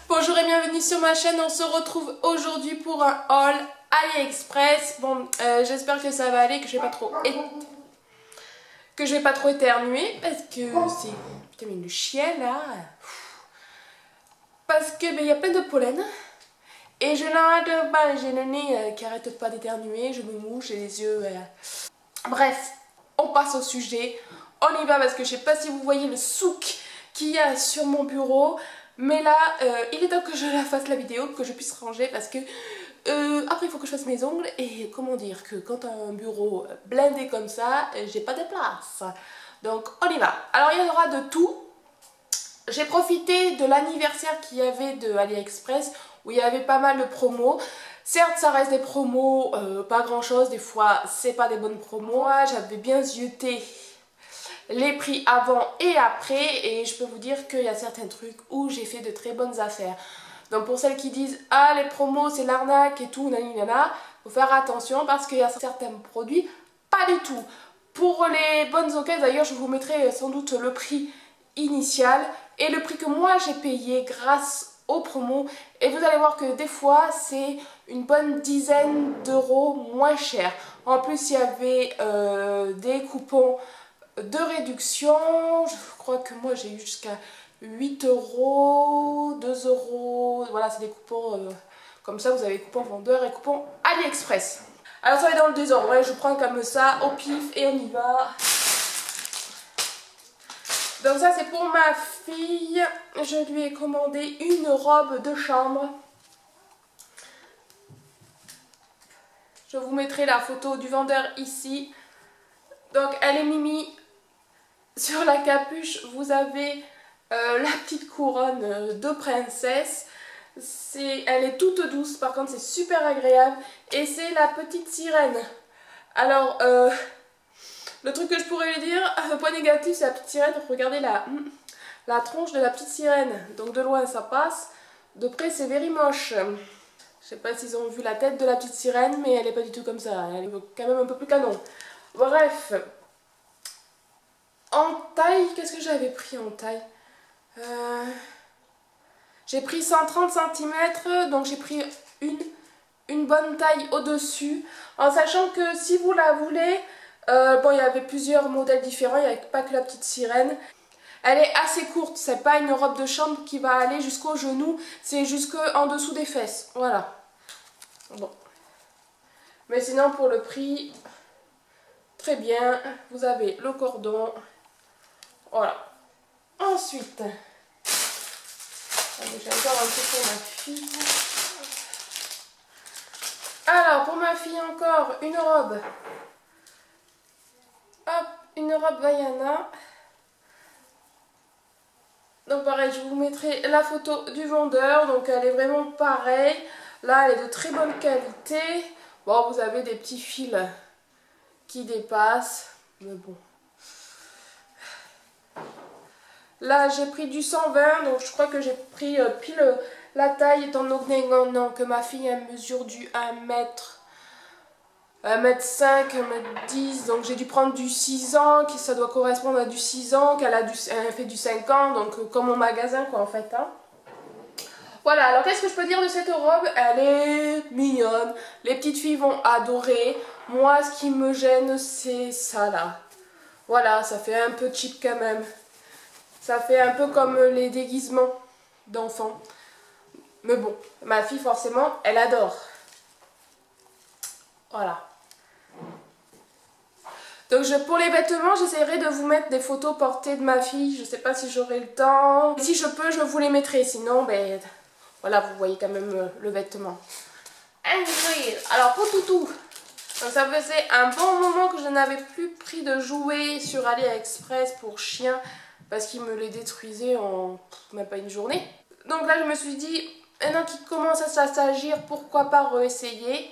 Bonjour et bienvenue sur ma chaîne, on se retrouve aujourd'hui pour un haul AliExpress. Bon, j'espère que ça va aller, que je vais pas trop éternuer parce que c'est... Putain mais le chien là... Parce que il y a plein de pollen et je n'arrête pas, j'ai le nez qui arrête pas d'éternuer, je me mouche, j'ai les yeux... Bref, on passe au sujet, on y va parce que je sais pas si vous voyez le souk qu'il y a sur mon bureau. Mais là, il est temps que je la fasse la vidéo, que je puisse ranger parce que après il faut que je fasse mes ongles et comment dire que quand tu as un bureau blindé comme ça, j'ai pas de place. Donc on y va. Alors il y en aura de tout. J'ai profité de l'anniversaire qu'il y avait de AliExpress où il y avait pas mal de promos. Certes ça reste des promos, pas grand chose, des fois c'est pas des bonnes promos. Moi j'avais bien zioté les prix avant et après et je peux vous dire qu'il y a certains trucs où j'ai fait de très bonnes affaires. Donc pour celles qui disent ah les promos c'est l'arnaque et tout nani nana, faut faire attention parce qu'il y a certains produits pas du tout. Pour les bonnes occasions d'ailleurs je vous mettrai sans doute le prix initial et le prix que moi j'ai payé grâce aux promos et vous allez voir que des fois c'est une bonne dizaine d'euros moins cher. En plus il y avait des coupons de réduction, je crois que moi j'ai eu jusqu'à 8 euros, 2 euros, voilà c'est des coupons comme ça, vous avez coupons vendeurs et coupons AliExpress. Alors ça va être dans le désordre, ouais, je prends comme ça au pif et on y va. Donc ça c'est pour ma fille, je lui ai commandé une robe de chambre. Je vous mettrai la photo du vendeur ici. Donc elle est Mimi. Sur la capuche, vous avez la petite couronne de princesse. Elle est toute douce, par contre c'est super agréable. Et c'est la petite sirène. Alors, le truc que je pourrais lui dire, le point négatif c'est la petite sirène. Regardez la tronche de la petite sirène. Donc de loin ça passe, de près c'est very moche. Je sais pas s'ils ont vu la tête de la petite sirène, mais elle est pas du tout comme ça. Elle est quand même un peu plus canon. Bref. En taille, qu'est-ce que j'avais pris en taille? J'ai pris 130 cm, donc j'ai pris une bonne taille au-dessus. En sachant que si vous la voulez, bon il y avait plusieurs modèles différents, il n'y avait pas que la petite sirène. Elle est assez courte, c'est pas une robe de chambre qui va aller jusqu'au genou, c'est jusqu'en dessous des fesses, voilà. Bon. Mais sinon pour le prix, très bien, vous avez le cordon. Voilà. Ensuite, j'ai encore un peu pour ma fille. Alors, pour ma fille encore, une robe. Hop, une robe Vaiana. Donc pareil, je vous mettrai la photo du vendeur. Donc elle est vraiment pareille. Là, elle est de très bonne qualité. Bon, vous avez des petits fils qui dépassent. Mais bon. Là j'ai pris du 120, donc je crois que j'ai pris pile la taille étant donné que ma fille elle mesure du 1m5, 1m10, donc j'ai dû prendre du 6 ans, qui ça doit correspondre à du 6 ans, elle fait du 5 ans, donc comme au magasin quoi en fait. Hein. Voilà, alors qu'est-ce que je peux dire de cette robe? Elle est mignonne, les petites filles vont adorer. Moi ce qui me gêne c'est ça là. Voilà, ça fait un peu cheap quand même. Ça fait un peu comme les déguisements d'enfants. Mais bon, ma fille forcément, elle adore. Voilà. Donc pour les vêtements, j'essaierai de vous mettre des photos portées de ma fille. Je ne sais pas si j'aurai le temps. Si je peux, je vous les mettrai. Sinon, ben voilà, vous voyez quand même le vêtement. Alors pour Toutou. Donc ça faisait un bon moment que je n'avais plus pris de jouets sur AliExpress pour chien. Parce qu'il me les détruisait en même pas une journée. Donc là je me suis dit, maintenant qu'il commence à s'agir, pourquoi pas réessayer.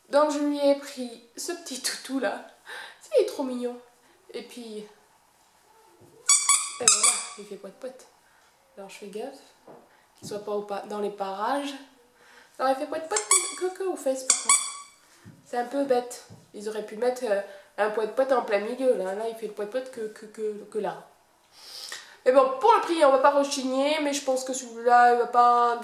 Donc je lui ai pris ce petit toutou là. Il est trop mignon. Et puis, et voilà, il fait poète poète. Alors je fais gaffe qu'il soit pas dans les parages. Alors il fait poète poète que aux fesses par contre. C'est un peu bête. Ils auraient pu mettre un poète-poète en plein milieu. Là, il fait le poète-poète que là. Mais bon, pour le prix, on va pas rechigner, mais je pense que celui-là, il va pas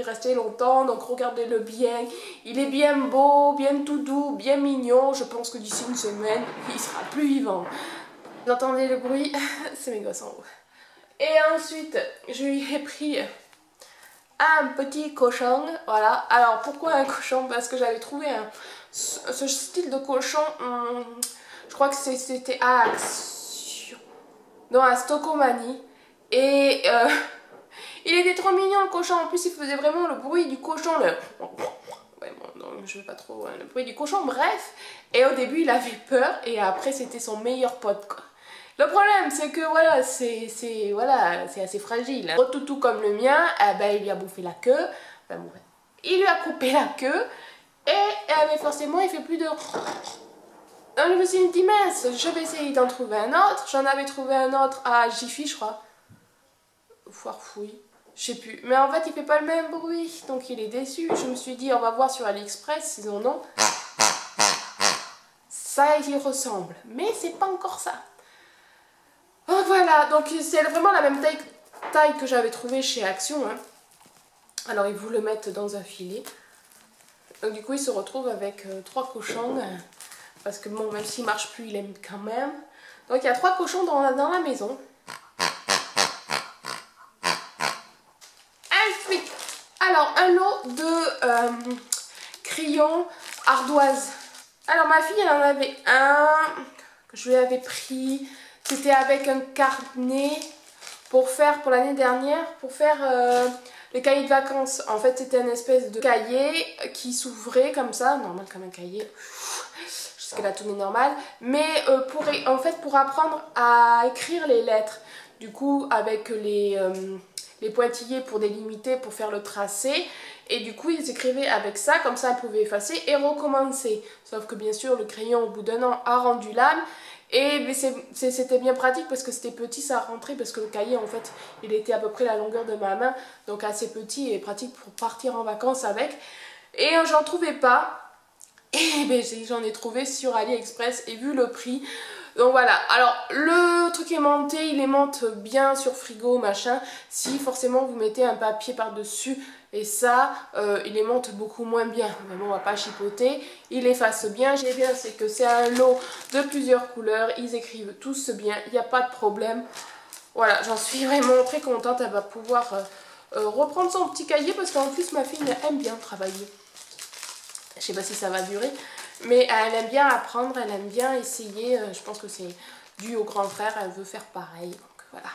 rester longtemps, donc regardez-le bien. Il est bien beau, bien tout doux, bien mignon. Je pense que d'ici une semaine, il sera plus vivant. Vous entendez le bruit? C'est mes gosses en haut. Et ensuite, je lui ai pris un petit cochon, voilà. Alors, pourquoi un cochon? Parce que j'avais trouvé ce style de cochon, je crois que c'était à Action, non, à Stocomanie. Et il était trop mignon le cochon, en plus il faisait vraiment le bruit du cochon, le... Ouais, bon, non, je veux pas trop, hein, le bruit du cochon, bref. Et au début il avait peur et après c'était son meilleur pote, quoi. Le problème c'est que voilà, c'est assez fragile. Hein. Tout comme le mien, eh ben, il lui a bouffé la queue, enfin, bon, il lui a coupé la queue mais forcément il fait plus de... Donc je me suis dit mince, je vais essayer d'en trouver un autre. J'en avais trouvé un autre à Jiffy je crois. Foirefouille, je sais plus. Mais en fait il fait pas le même bruit, donc il est déçu. Je me suis dit on va voir sur AliExpress, sinon non. Ça y ressemble, mais c'est pas encore ça. Oh, voilà, donc c'est vraiment la même taille que j'avais trouvé chez Action. Hein. Alors ils vous le mettent dans un filet. Donc du coup il se retrouve avec 3 cochons. Parce que bon, même s'il marche plus, il aime quand même. Donc il y a 3 cochons dans la maison. Ensuite, alors un lot de crayons ardoise. Alors ma fille, elle en avait un que je lui avais pris. C'était avec un carnet pour l'année dernière, pour faire les cahiers de vacances. En fait, c'était une espèce de cahier qui s'ouvrait comme ça, normal comme un cahier. Jusqu'à la tournée normale, mais en fait pour apprendre à écrire les lettres, du coup avec les pointillés pour délimiter, pour faire le tracé, et du coup ils écrivaient avec ça, comme ça ils pouvaient effacer et recommencer, sauf que bien sûr le crayon au bout d'un an a rendu l'âme, et c'était bien pratique parce que c'était petit, ça rentrait, parce que le cahier en fait il était à peu près la longueur de ma main, donc assez petit et pratique pour partir en vacances avec, et j'en trouvais pas. Et ben, j'en ai trouvé sur AliExpress et vu le prix. Donc voilà, alors le truc aimanté, il aimante bien sur frigo, machin. Si forcément vous mettez un papier par-dessus et ça, il aimante beaucoup moins bien. Mais bon, on va pas chipoter. Il efface bien. J'ai bien, c'est que c'est un lot de plusieurs couleurs. Ils écrivent tous bien, il n'y a pas de problème. Voilà, j'en suis vraiment très contente. Elle va pouvoir reprendre son petit cahier parce qu'en plus ma fille aime bien travailler. Je sais pas si ça va durer, mais elle aime bien apprendre, elle aime bien essayer. Je pense que c'est dû au grand frère, elle veut faire pareil, donc voilà.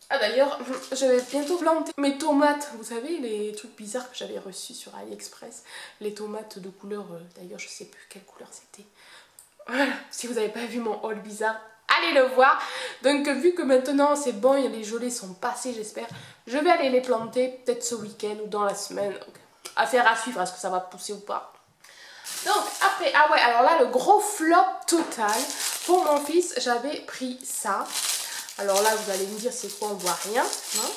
Ah d'ailleurs, je vais bientôt planter mes tomates. Vous savez, les trucs bizarres que j'avais reçus sur AliExpress. Les tomates de couleur, d'ailleurs je sais plus quelle couleur c'était. Voilà, si vous n'avez pas vu mon haul bizarre, allez le voir. Donc vu que maintenant c'est bon, les gelées sont passées j'espère, je vais aller les planter peut-être ce week-end ou dans la semaine. Donc, affaire à suivre, est-ce que ça va pousser ou pas. Donc après, ah ouais, alors là le gros flop total, pour mon fils j'avais pris ça. Alors là vous allez me dire c'est quoi, on voit rien, non?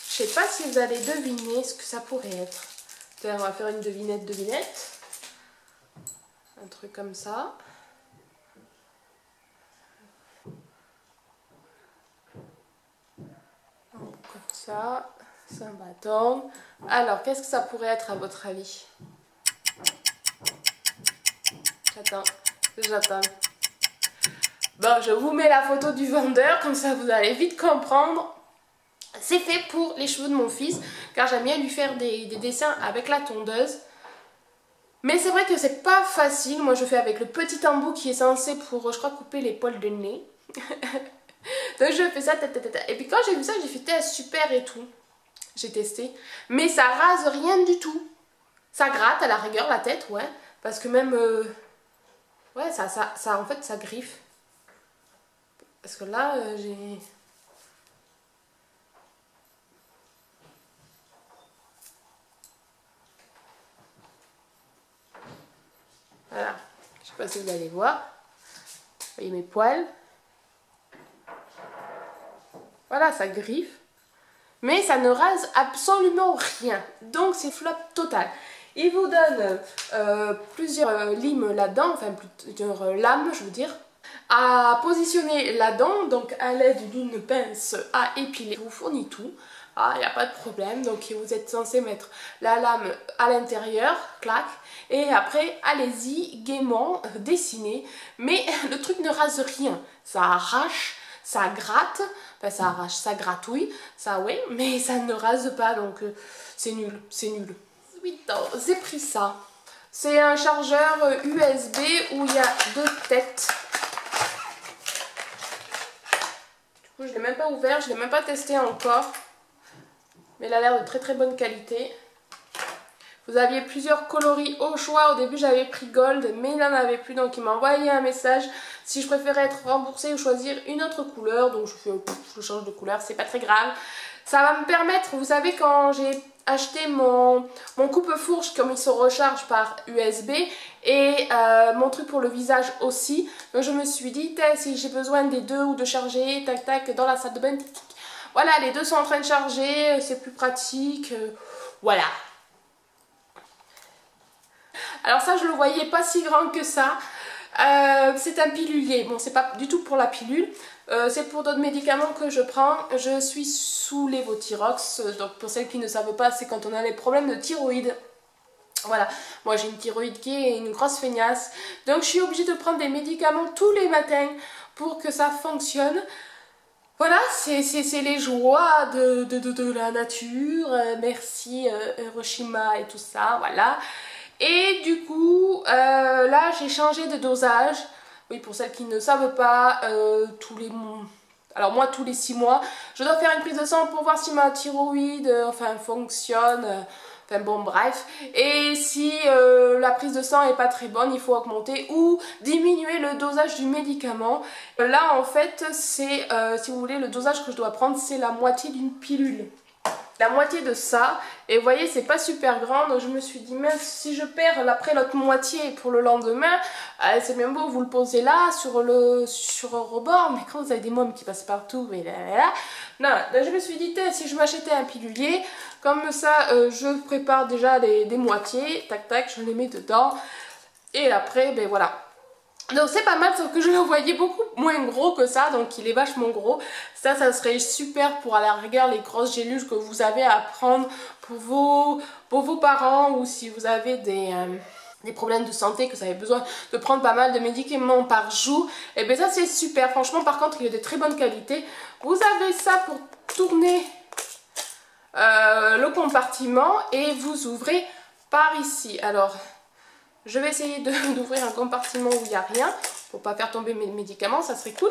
Je sais pas si vous allez deviner ce que ça pourrait être. On va faire une devinette. Un truc comme ça. Comme ça, c'est un bâton. Alors qu'est-ce que ça pourrait être à votre avis? J'attends. Bon, je vous mets la photo du vendeur, comme ça vous allez vite comprendre. C'est fait pour les cheveux de mon fils, car j'aime bien lui faire des dessins avec la tondeuse. Mais c'est vrai que c'est pas facile. Moi je fais avec le petit embout qui est censé pour, je crois, couper les poils de nez. Donc je fais ça, et puis quand j'ai vu ça, j'ai fait super et tout. J'ai testé. Mais ça rase rien du tout. Ça gratte à la rigueur la tête, ouais. Parce que même... ouais, en fait, ça griffe. Parce que là, j'ai... Voilà. Je sais pas si vous allez voir. Vous voyez mes poils. Voilà, ça griffe. Mais ça ne rase absolument rien. Donc c'est flop total. Il vous donne plusieurs limes là-dedans, enfin plusieurs lames je veux dire, à positionner là-dedans, donc à l'aide d'une pince à épiler. Je vous fournit tout, il n'y a pas de problème, donc vous êtes censé mettre la lame à l'intérieur, clac, et après allez-y gaiement, dessinez, mais le truc ne rase rien, ça arrache, ça gratte, enfin ça arrache, ça gratouille, ça oui, mais ça ne rase pas, donc c'est nul, c'est nul. 8 ans, j'ai pris ça. C'est un chargeur USB où il y a 2 têtes. Du coup, je ne l'ai même pas ouvert, je ne l'ai même pas testé encore. Mais il a l'air de très très bonne qualité. Vous aviez plusieurs coloris au choix. Au début, j'avais pris Gold, mais il n'en avait plus. Donc, il m'a envoyé un message si je préférais être remboursée ou choisir une autre couleur. Donc, je change de couleur, c'est pas très grave. Ça va me permettre, vous savez, quand j'ai acheté mon coupe-fourche, comme il se recharge par USB, et mon truc pour le visage aussi, donc je me suis dit, si j'ai besoin des deux ou de charger, tac tac, dans la salle de bain, voilà, les deux sont en train de charger, c'est plus pratique, voilà. Alors ça, je le voyais pas si grand que ça. C'est un pilulier. Bon, c'est pas du tout pour la pilule. C'est pour d'autres médicaments que je prends. Je suis sous Levothyrox. Donc pour celles qui ne savent pas, c'est quand on a des problèmes de thyroïde. Voilà, moi j'ai une thyroïde qui est une grosse feignasse. Donc je suis obligée de prendre des médicaments tous les matins pour que ça fonctionne. Voilà, c'est les joies de la nature. Merci Hiroshima et tout ça, voilà. Et du coup, là j'ai changé de dosage. Oui, pour celles qui ne savent pas, alors moi tous les 6 mois, je dois faire une prise de sang pour voir si ma thyroïde fonctionne. Enfin bon, bref. Et si la prise de sang n'est pas très bonne, il faut augmenter ou diminuer le dosage du médicament. Là en fait, c'est, si vous voulez, le dosage que je dois prendre, c'est la moitié d'une pilule. La moitié de ça, et vous voyez c'est pas super grand, donc je me suis dit mince, si je perds après l'autre moitié pour le lendemain, c'est bien beau vous le posez là sur un rebord, mais quand vous avez des mômes qui passent partout et là, non, donc je me suis dit si je m'achetais un pilulier comme ça, je prépare déjà des moitiés, tac tac, je les mets dedans et après ben voilà. Donc c'est pas mal, sauf que je le voyais beaucoup moins gros que ça, donc il est vachement gros. Ça serait super pour à la rigueur les grosses gélules que vous avez à prendre pour vos parents, ou si vous avez des problèmes de santé, que vous avez besoin de prendre pas mal de médicaments par jour. Et bien ça c'est super, franchement par contre il est de très bonne qualité. Vous avez ça pour tourner le compartiment et vous ouvrez par ici. Alors je vais essayer d'ouvrir un compartiment où il n'y a rien pour pas faire tomber mes médicaments, ça serait cool.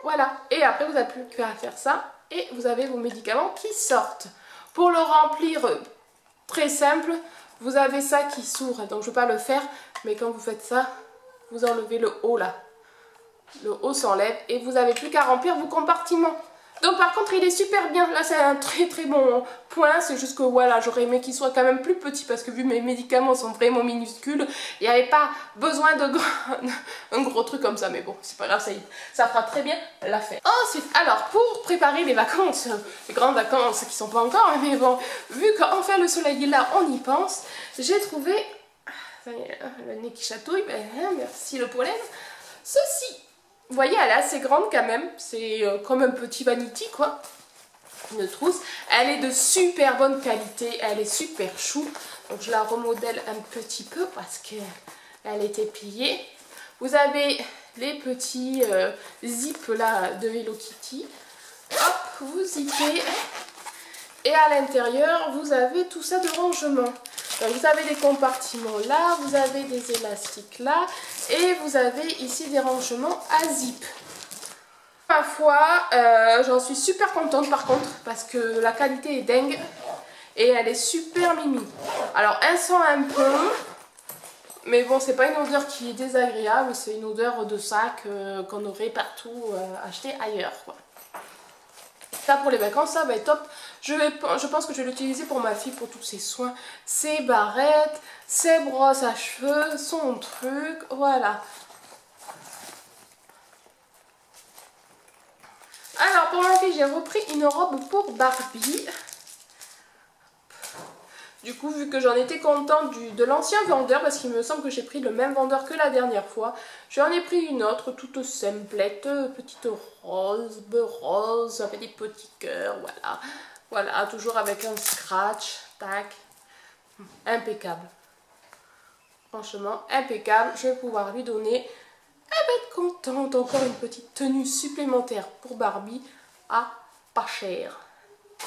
Voilà, et après vous n'avez plus qu'à faire ça et vous avez vos médicaments qui sortent. Pour le remplir, très simple, vous avez ça qui s'ouvre, donc je ne vais pas le faire, mais quand vous faites ça, vous enlevez le haut là. Le haut s'enlève et vous n'avez plus qu'à remplir vos compartiments. Donc par contre il est super bien, là c'est un très très bon point, c'est juste que voilà, j'aurais aimé qu'il soit quand même plus petit parce que vu mes médicaments sont vraiment minuscules, il n'y avait pas besoin de un gros truc comme ça, mais bon c'est pas grave, ça fera très bien l'affaire. Ensuite, alors pour préparer les vacances, les grandes vacances qui sont pas encore, mais bon, vu qu'enfin le soleil est là, on y pense, j'ai trouvé, le nez qui chatouille, ben, merci le pollen, ceci. Vous voyez, elle est assez grande quand même, c'est comme un petit vanity quoi, une trousse. Elle est de super bonne qualité, elle est super chou. Donc je la remodèle un petit peu parce qu'elle était pliée. Vous avez les petits zips là de Hello Kitty. Hop, vous zippez. Et à l'intérieur, vous avez tout ça de rangement. Donc vous avez des compartiments là, vous avez des élastiques là, et vous avez ici des rangements à zip. Ma foi, j'en suis super contente par contre, parce que la qualité est dingue, et elle est super mimi. Alors elle sent un peu, mais bon c'est pas une odeur qui est désagréable, c'est une odeur de sac qu'on aurait partout acheté ailleurs quoi. Ça pour les vacances, ça va être top. Je pense que je vais l'utiliser pour ma fille, pour tous ses soins, ses barrettes, ses brosses à cheveux, son truc, voilà. Alors pour ma fille, j'ai repris une robe pour Barbie. Du coup, vu que j'en étais contente de l'ancien vendeur, parce qu'il me semble que j'ai pris le même vendeur que la dernière fois, j'en ai pris une autre toute simplette, petite rose, rose, avec des petits cœurs, voilà. Voilà, toujours avec un scratch, tac, impeccable. Franchement, impeccable, je vais pouvoir lui donner, elle va être contente, encore une petite tenue supplémentaire pour Barbie à pas cher.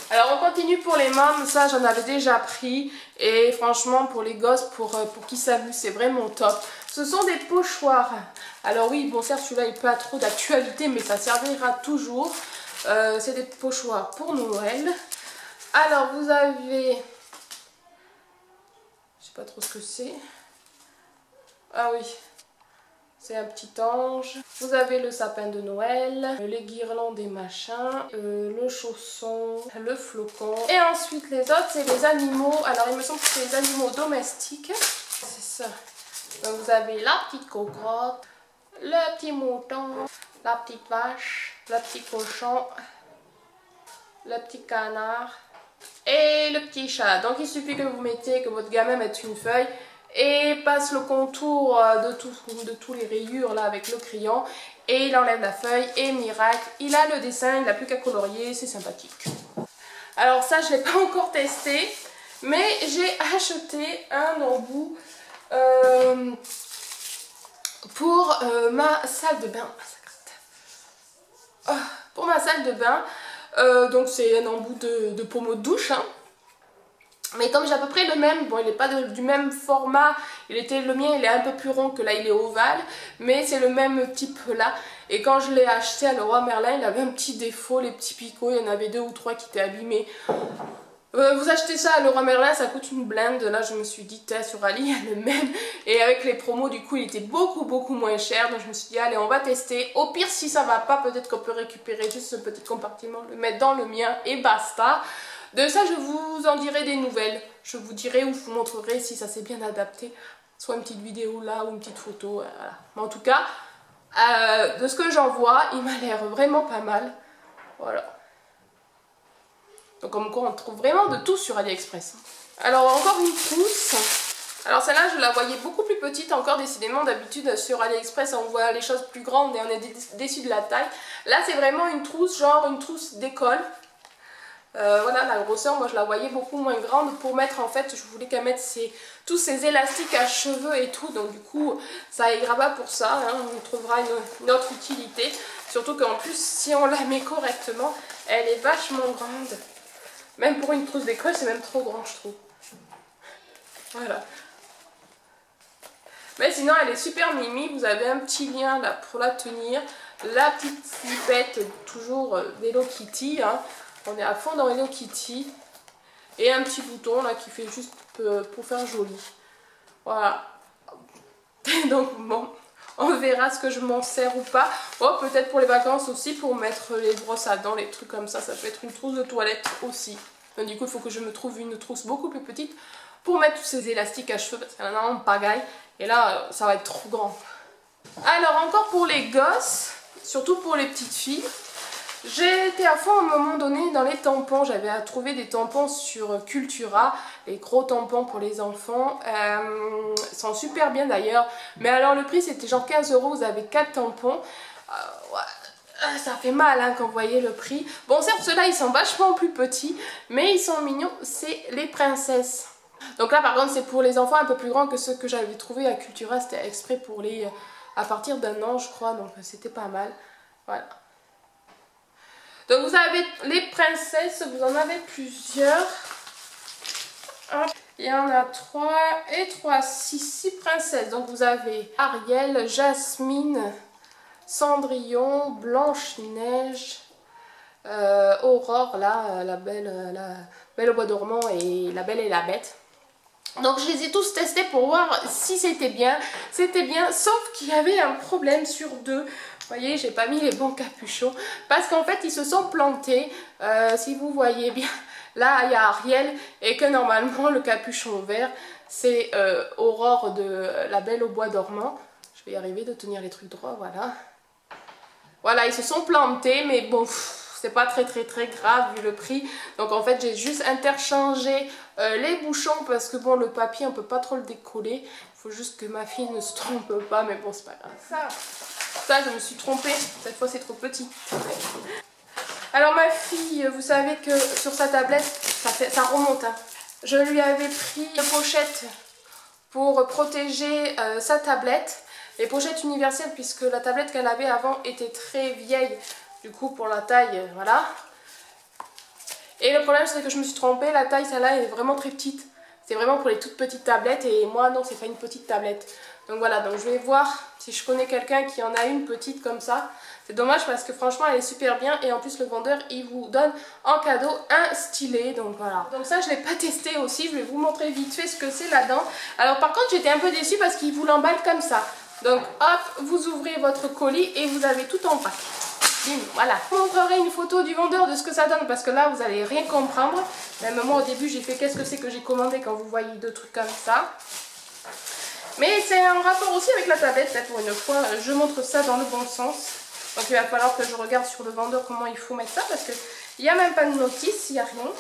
Alors on continue pour les mômes, ça j'en avais déjà pris et franchement pour les gosses, pour qui s'amusent, c'est vraiment top. Ce sont des pochoirs. Alors oui, bon certes celui-là il pas trop d'actualité mais ça servira toujours. C'est des pochoirs pour Noël. Alors vous avez, je sais pas trop ce que c'est. Ah oui. C'est un petit ange. Vous avez le sapin de Noël, les guirlandes et machins, le chausson, le flocon. Et ensuite les autres, c'est les animaux. Alors il me semble que c'est les animaux domestiques. C'est ça. Donc vous avez la petite cocotte, le petit mouton, la petite vache, le petit cochon, le petit canard et le petit chat. Donc il suffit que vous mettiez, que votre gamin mette une feuille et passe le contour de tous les rayures là avec le crayon et il enlève la feuille et miracle, il a le dessin, il n'a plus qu'à colorier, c'est sympathique. Alors ça je ne l'ai pas encore testé mais j'ai acheté un embout pour ma salle de bain. Pour ma salle de bain, donc c'est un embout de pommeau de douche hein. Mais comme j'ai à peu près le même, bon il n'est pas du même format, le mien il est un peu plus rond que là il est ovale, mais c'est le même type là. Et quand je l'ai acheté à Leroy Merlin, il avait un petit défaut, les petits picots, il y en avait 2 ou 3 qui étaient abîmés. Vous achetez ça à Leroy Merlin, ça coûte une blinde, là je me suis dit, sur Ali il y a le même. Et avec les promos du coup il était beaucoup moins cher, donc je me suis dit allez on va tester. Au pire si ça va pas, peut-être qu'on peut récupérer juste ce petit compartiment, le mettre dans le mien et basta. De ça, je vous en dirai des nouvelles. Je vous dirai ou je vous montrerai si ça s'est bien adapté. Soit une petite vidéo là ou une petite photo. Voilà. Mais en tout cas, de ce que j'en vois, il m'a l'air vraiment pas mal. Voilà. Donc comme quoi, on trouve vraiment de tout sur AliExpress. Alors encore une trousse. Alors celle-là, je la voyais beaucoup plus petite encore décidément. D'habitude sur AliExpress, on voit les choses plus grandes et on est déçu de la taille. Là, c'est vraiment une trousse, genre une trousse d'école. Voilà la grosseur, moi je la voyais beaucoup moins grande pour mettre en fait, je voulais qu'elle mette tous ces élastiques à cheveux et tout, donc du coup ça ira pas pour ça, hein, on trouvera une autre utilité, surtout qu'en plus si on la met correctement, elle est vachement grande, même pour une trousse d'école c'est même trop grand je trouve, voilà. Mais sinon elle est super mimi, vous avez un petit lien là pour la tenir, la petite slipette toujours d'Hello Kitty, hein. On est à fond dans Hello Kitty. Et un petit bouton là qui fait juste pour faire joli. Voilà. Donc bon, on verra ce que je m'en sers ou pas. Oh, peut-être pour les vacances aussi, pour mettre les brosses à dents, les trucs comme ça. Ça peut être une trousse de toilette aussi. Donc du coup, il faut que je me trouve une trousse beaucoup plus petite pour mettre tous ces élastiques à cheveux. Parce qu'il y en a un pagaille. Et là, ça va être trop grand. Alors encore pour les gosses, surtout pour les petites filles. J'ai été à fond à un moment donné dans les tampons, j'avais trouvé des tampons sur Cultura, les gros tampons pour les enfants, ils sont super bien d'ailleurs, mais alors le prix c'était genre 15 €, vous avez 4 tampons, ouais, ça fait mal hein, quand vous voyez le prix. Bon certes ceux-là ils sont vachement plus petits, mais ils sont mignons, c'est les princesses. Donc là par contre c'est pour les enfants un peu plus grands que ceux que j'avais trouvé à Cultura, c'était exprès pour les à partir d'un an je crois, donc c'était pas mal, voilà. Donc vous avez les princesses, vous en avez plusieurs. Hop. Il y en a 3 et 3, 6 princesses. Donc vous avez Ariel, Jasmine, Cendrillon, Blanche-Neige, Aurore, là, la belle au bois dormant et la belle et la bête. Donc je les ai tous testés pour voir si c'était bien. C'était bien, sauf qu'il y avait un problème sur 2. Vous voyez, j'ai pas mis les bons capuchons parce qu'en fait ils se sont plantés. Si vous voyez bien, là il y a Ariel et que normalement le capuchon vert c'est Aurore de la belle au bois dormant. Je vais y arriver de tenir les trucs droits, voilà. Voilà, ils se sont plantés mais bon, c'est pas très grave vu le prix. Donc en fait j'ai juste interchangé les bouchons parce que bon le papier on peut pas trop le décoller. Il faut juste que ma fille ne se trompe pas, mais bon c'est pas grave. Ça je me suis trompée, cette fois c'est trop petit. Alors ma fille, vous savez que sur sa tablette, ça remonte. Hein. Je lui avais pris une pochette pour protéger sa tablette. Les pochettes universelles puisque la tablette qu'elle avait avant était très vieille. Du coup pour la taille, voilà. Et le problème c'est que je me suis trompée, la taille celle-là est vraiment très petite. C'est vraiment pour les toutes petites tablettes et moi non c'est pas une petite tablette. Donc voilà, donc je vais voir si je connais quelqu'un qui en a une petite comme ça. C'est dommage parce que franchement elle est super bien et en plus le vendeur il vous donne en cadeau un stylet. Donc voilà. Donc ça je l'ai pas testé aussi, je vais vous montrer vite fait ce que c'est là-dedans. Alors par contre j'étais un peu déçue parce qu'il vous l'emballe comme ça. Donc hop, vous ouvrez votre colis et vous avez tout en pack. Bim, voilà. Je vous montrerai une photo du vendeur de ce que ça donne parce que là vous allez rien comprendre. Même moi au début j'ai fait qu'est-ce que c'est que j'ai commandé quand vous voyez deux trucs comme ça. Mais c'est un rapport aussi avec la tablette, là pour une fois je montre ça dans le bon sens. Donc il va falloir que je regarde sur le vendeur comment il faut mettre ça parce qu'il n'y a même pas de notice, il n'y a rien.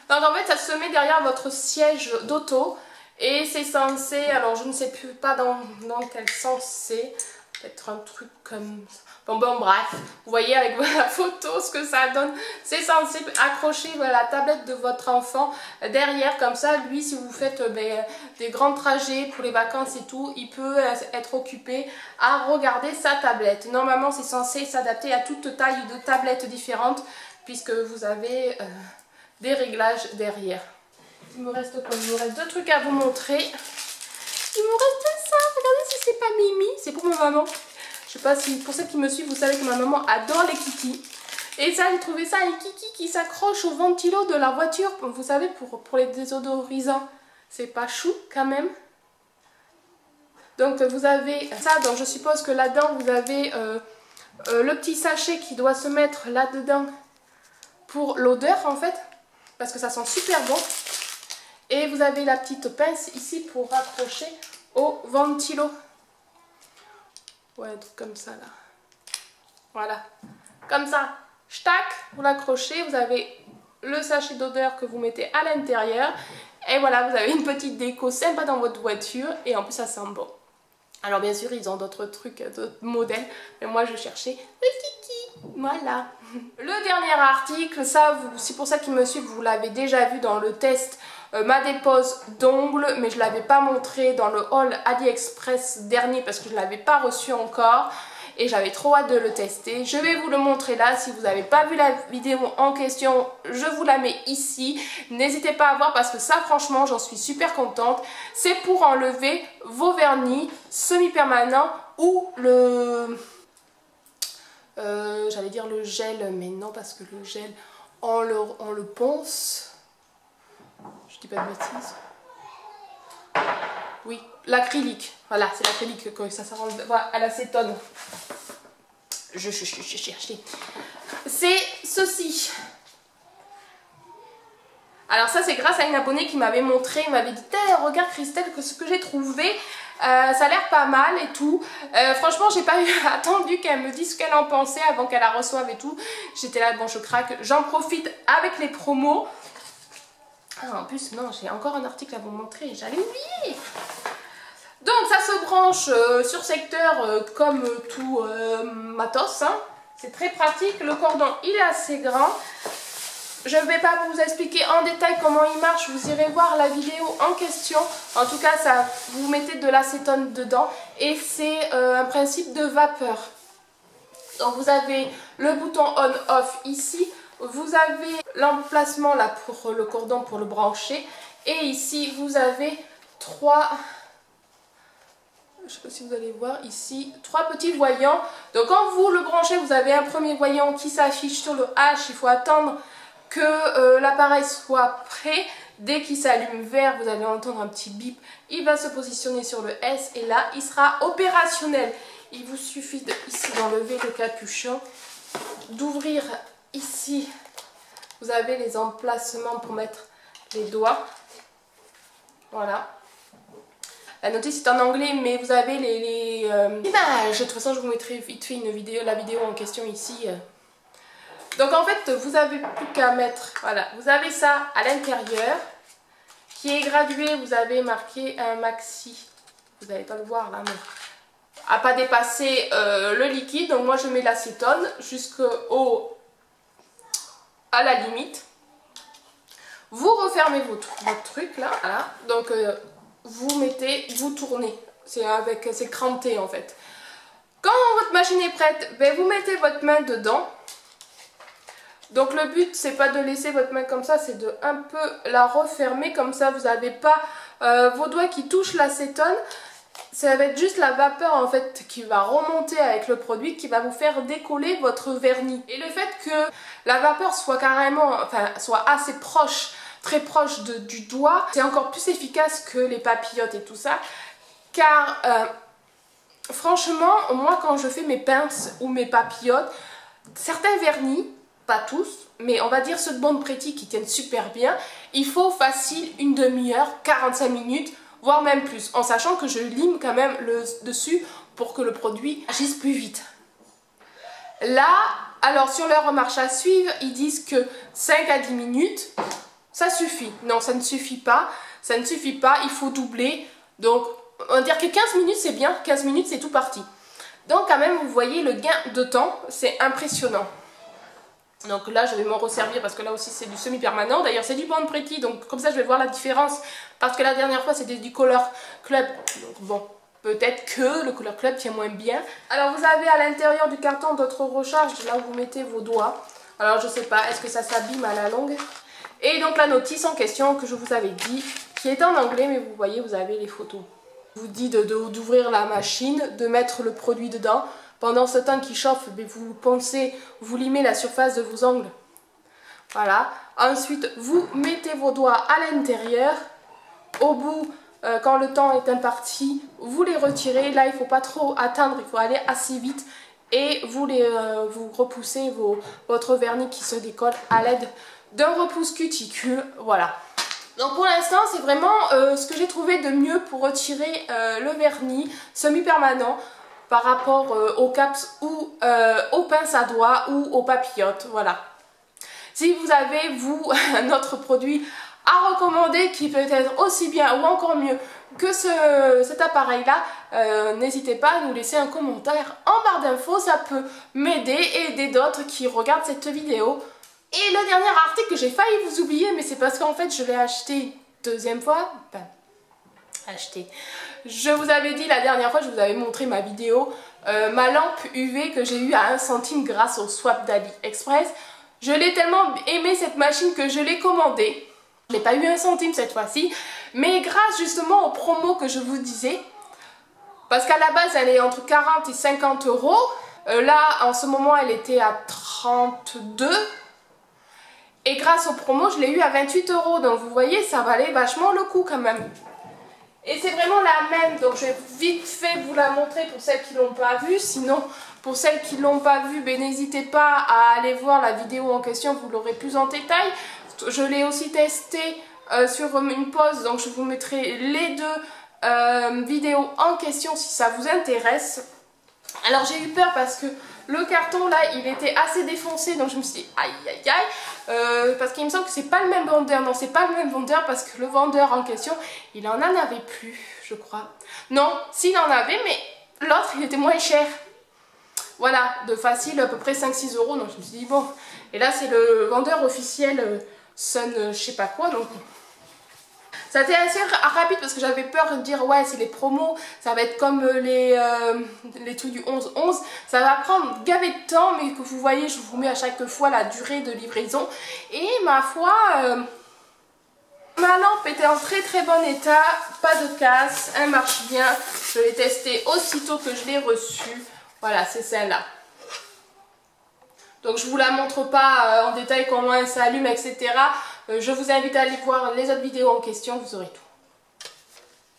Donc en fait ça se met derrière votre siège d'auto et c'est censé, alors je ne sais plus pas dans quel sens c'est, peut-être un truc comme ça. Bon bref, vous voyez avec la photo ce que ça donne, c'est censé accrocher la tablette de votre enfant derrière comme ça, lui si vous faites des grands trajets pour les vacances et tout, il peut être occupé à regarder sa tablette. Normalement c'est censé s'adapter à toute taille de tablette différente puisque vous avez des réglages derrière. Il me reste quoi? Il me reste deux trucs à vous montrer. Il me reste ça, regardez si c'est pas Mimi, c'est pour ma maman. Je sais pas si, pour celles qui me suivent, vous savez que ma maman adore les kikis. Et ça, j'ai trouvé ça un kiki qui s'accroche au ventilo de la voiture. Vous savez, pour les désodorisants. C'est pas chou quand même. Donc vous avez ça, donc je suppose que là-dedans, vous avez le petit sachet qui doit se mettre là-dedans pour l'odeur en fait. Parce que ça sent super bon. Et vous avez la petite pince ici pour raccrocher au ventilo. Ouais, un truc comme ça là. Voilà. Comme ça. Ch'tac, vous l'accrochez. Vous avez le sachet d'odeur que vous mettez à l'intérieur. Et voilà, vous avez une petite déco sympa dans votre voiture. Et en plus, ça sent bon. Alors bien sûr, ils ont d'autres trucs, d'autres modèles. Mais moi, je cherchais le kiki. Voilà. Le dernier article, ça, c'est pour ça qu'ils me suivent. Vous l'avez déjà vu dans le test. Ma dépose d'ongles, mais je ne l'avais pas montré dans le haul AliExpress dernier parce que je ne l'avais pas reçu encore et j'avais trop hâte de le tester. Je vais vous le montrer là, si vous n'avez pas vu la vidéo en question, je vous la mets ici. N'hésitez pas à voir parce que ça franchement j'en suis super contente. C'est pour enlever vos vernis semi-permanents ou le... j'allais dire le gel, mais non parce que le gel on le ponce. Je dis pas de bêtises. Oui, l'acrylique. Voilà, c'est l'acrylique que ça rend à l'acétone. Je cherchais. C'est ceci. Alors ça c'est grâce à une abonnée qui m'avait montré, il m'avait dit regarde Christelle que ce que j'ai trouvé, ça a l'air pas mal et tout. Franchement j'ai pas attendu qu'elle me dise ce qu'elle en pensait avant qu'elle la reçoive et tout. J'étais là, bon je craque, j'en profite avec les promos. Ah, en plus, non, j'ai encore un article à vous montrer, j'allais oublier. Donc, ça se branche sur secteur comme tout matos. Hein. C'est très pratique, le cordon, il est assez grand. Je ne vais pas vous expliquer en détail comment il marche, vous irez voir la vidéo en question. En tout cas, ça, vous mettez de l'acétone dedans et c'est un principe de vapeur. Donc, vous avez le bouton on-off ici. Vous avez l'emplacement là pour le cordon pour le brancher et ici vous avez trois, je sais pas si vous allez voir ici, trois petits voyants. Donc quand vous le branchez, vous avez un premier voyant qui s'affiche sur le H, il faut attendre que l'appareil soit prêt. Dès qu'il s'allume vert, vous allez entendre un petit bip, il va se positionner sur le S et là il sera opérationnel. Il vous suffit ici d'enlever le capuchon, d'ouvrir ici, vous avez les emplacements pour mettre les doigts. Voilà. La notice est en anglais, mais vous avez les images. De toute façon, je vous mettrai vite fait la vidéo en question ici. Donc en fait, vous avez plus qu'à mettre, voilà, vous avez ça à l'intérieur qui est gradué, vous avez marqué un maxi, vous n'allez pas le voir là, mais à pas dépasser le liquide. Donc moi je mets l'acétone à la limite. Vous refermez votre truc là, voilà. Donc vous tournez, c'est cranté en fait. Quand votre machine est prête, ben, vous mettez votre main dedans. Donc le but c'est pas de laisser votre main comme ça, c'est de un peu la refermer, comme ça vous n'avez pas vos doigts qui touchent l'acétone. Ça va être juste la vapeur en fait qui va remonter avec le produit, qui va vous faire décoller votre vernis. Et le fait que la vapeur soit soit assez proche, très proche du doigt, c'est encore plus efficace que les papillotes et tout ça. Car franchement, moi quand je fais mes pinces ou mes papillotes, certains vernis, pas tous, mais on va dire ceux de Bon Pretty qui tiennent super bien, il faut facile une demi-heure, 45 minutes, voire même plus, en sachant que je lime quand même le dessus pour que le produit agisse plus vite. Là, alors sur leur marche à suivre, ils disent que 5 à 10 minutes, ça suffit. Non, ça ne suffit pas, ça ne suffit pas, il faut doubler. Donc, on va dire que 15 minutes c'est bien, 15 minutes c'est tout parti. Donc quand même, vous voyez le gain de temps, c'est impressionnant. Donc là je vais m'en resservir parce que là aussi c'est du semi-permanent. D'ailleurs c'est du Bon Pretty, donc comme ça je vais voir la différence. Parce que la dernière fois c'était du Color Club. Donc bon, peut-être que le Color Club tient moins bien. Alors vous avez à l'intérieur du carton d'autres recharges, là où vous mettez vos doigts. Alors je sais pas, est-ce que ça s'abîme à la longue? Et donc la notice en question que je vous avais dit, qui est en anglais, mais vous voyez, vous avez les photos. Je vous dis d'ouvrir la machine, de mettre le produit dedans. Pendant ce temps qui chauffe, vous poncez, vous limez la surface de vos ongles. Voilà. Ensuite, vous mettez vos doigts à l'intérieur. Au bout, quand le temps est imparti, vous les retirez. Là, il ne faut pas trop attendre, il faut aller assez vite. Et vous repoussez votre vernis qui se décolle à l'aide d'un repousse cuticule. Voilà. Donc pour l'instant, c'est vraiment ce que j'ai trouvé de mieux pour retirer le vernis semi-permanent par rapport aux caps ou aux pinces à doigts ou aux papillotes, voilà. Si vous avez, vous, un autre produit à recommander qui peut être aussi bien ou encore mieux que cet appareil-là, n'hésitez pas à nous laisser un commentaire en barre d'infos, ça peut m'aider et aider d'autres qui regardent cette vidéo. Et le dernier article que j'ai failli vous oublier, mais c'est parce qu'en fait je l'ai acheté deuxième fois, je vous avais dit la dernière fois, je vous avais montré ma vidéo, ma lampe UV que j'ai eue à 1 centime grâce au swap d'AliExpress. Je l'ai tellement aimé cette machine que je l'ai commandée. Je n'ai pas eu 1 centime cette fois-ci, mais grâce justement aux promos que je vous disais, parce qu'à la base elle est entre 40 et 50 euros. Là en ce moment elle était à 32. Et grâce aux promos, je l'ai eu à 28 euros. Donc vous voyez, ça valait vachement le coup quand même. Et c'est vraiment la même. Donc je vais vite fait vous la montrer pour celles qui ne l'ont pas vue. Sinon, pour celles qui ne l'ont pas vue, ben, n'hésitez pas à aller voir la vidéo en question. Vous l'aurez plus en détail. Je l'ai aussi testé sur une pause. Donc je vous mettrai les deux vidéos en question si ça vous intéresse. Alors j'ai eu peur parce que le carton là il était assez défoncé, donc je me suis dit aïe aïe aïe, parce qu'il me semble que c'est pas le même vendeur. Non, c'est pas le même vendeur parce que le vendeur en question il en avait plus, je crois. Non, s'il en avait, mais l'autre il était moins cher. Voilà, de facile à peu près 5-6 euros. Donc je me suis dit bon, et là c'est le vendeur officiel Sun je sais pas quoi, donc ça a été assez rapide parce que j'avais peur de dire ouais c'est les promos, ça va être comme les trucs du 11-11, ça va prendre gavé de temps, mais que vous voyez je vous mets à chaque fois la durée de livraison. Et ma foi, ma lampe était en très très bon état, pas de casse, elle marche bien, je l'ai testée aussitôt que je l'ai reçue. Voilà, c'est celle-là. Donc je vous la montre pas en détail comment elle s'allume, etc. Je vous invite à aller voir les autres vidéos en question, vous aurez tout.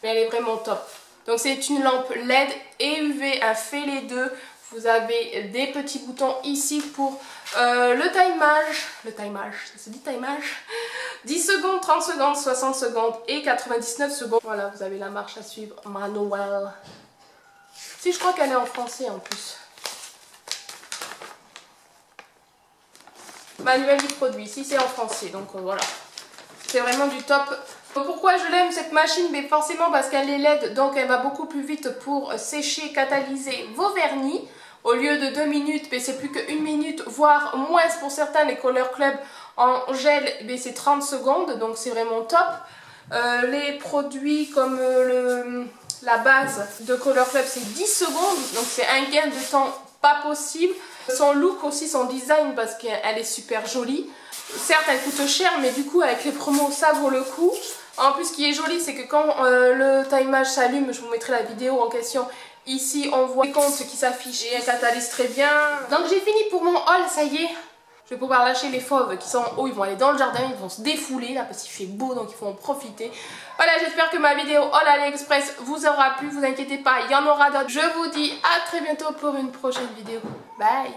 Mais elle est vraiment top. Donc c'est une lampe LED et UV, elle fait les deux. Vous avez des petits boutons ici pour le timage. Le timage, ça se dit timage? 10 secondes, 30 secondes, 60 secondes et 99 secondes. Voilà, vous avez la marche à suivre manuel. Si, je crois qu'elle est en français en plus. manuel du produit. Ici c'est en français, donc voilà. C'est vraiment du top. Pourquoi je l'aime cette machine? Mais forcément parce qu'elle est LED, donc elle va beaucoup plus vite pour sécher, catalyser vos vernis. Au lieu de 2 minutes, c'est plus que 1 minute, voire moins pour certains. Les Color Club en gel, c'est 30 secondes, donc c'est vraiment top. Les produits comme la base de Color Club, c'est 10 secondes, donc c'est un gain de temps pas possible. Son look aussi, son design, parce qu'elle est super jolie. Certes, elle coûte cher, mais du coup, avec les promos, ça vaut le coup. En plus, ce qui est joli, c'est que quand le timage s'allume, je vous mettrai la vidéo en question. Ici, on voit les comptes qui s'affichent et elle catalyse très bien. Donc, j'ai fini pour mon haul, ça y est. Je vais pouvoir lâcher les fauves qui sont en haut, ils vont aller dans le jardin, ils vont se défouler là parce qu'il fait beau, donc il faut en profiter. Voilà, j'espère que ma vidéo haul AliExpress vous aura plu, vous inquiétez pas, il y en aura d'autres. Je vous dis à très bientôt pour une prochaine vidéo. Bye!